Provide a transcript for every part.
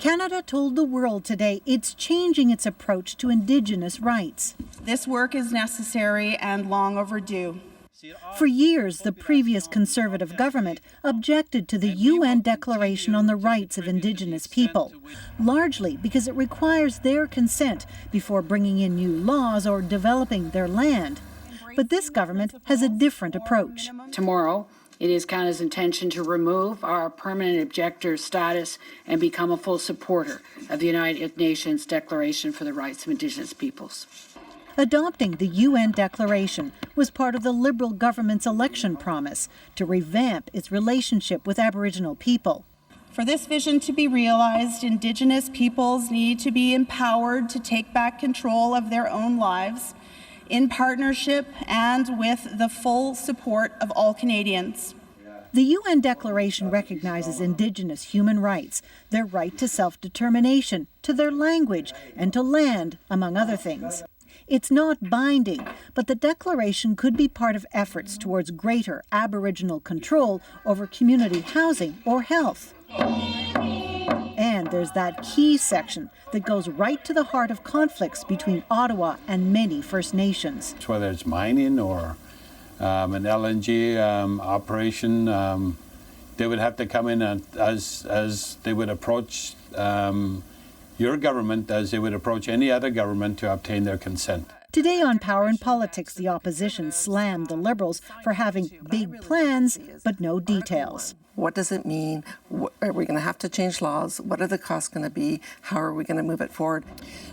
Canada told the world today it's changing its approach to Indigenous rights. This work is necessary and long overdue. For years, the previous Conservative government objected to the UN Declaration on the Rights of Indigenous People, largely because it requires their consent before bringing in new laws or developing their land. But this government has a different approach. Tomorrow, it is Canada's intention to remove our permanent objector status and become a full supporter of the United Nations Declaration for the Rights of Indigenous Peoples. Adopting the UN Declaration was part of the Liberal government's election promise to revamp its relationship with Aboriginal people. For this vision to be realized, Indigenous peoples need to be empowered to take back control of their own lives in partnership and with the full support of all Canadians. The UN Declaration recognizes Indigenous human rights, their right to self-determination, to their language, and to land, among other things. It's not binding, but the declaration could be part of efforts towards greater Aboriginal control over community housing or health. And there's that key section that goes right to the heart of conflicts between Ottawa and many First Nations. Whether it's mining or an LNG operation, they would have to come in as they would approach your government as they would approach any other government to obtain their consent. Today on Power and Politics, the opposition slammed the Liberals for having big plans but no details. What does it mean? Are we going to have to change laws? What are the costs going to be? How are we going to move it forward?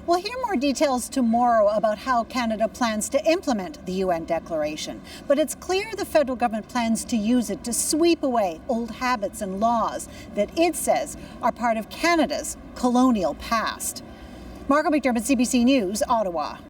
We'll hear more details tomorrow about how Canada plans to implement the UN Declaration. But it's clear the federal government plans to use it to sweep away old habits and laws that it says are part of Canada's colonial past. Margo, McDiarmid, CBC News, Ottawa.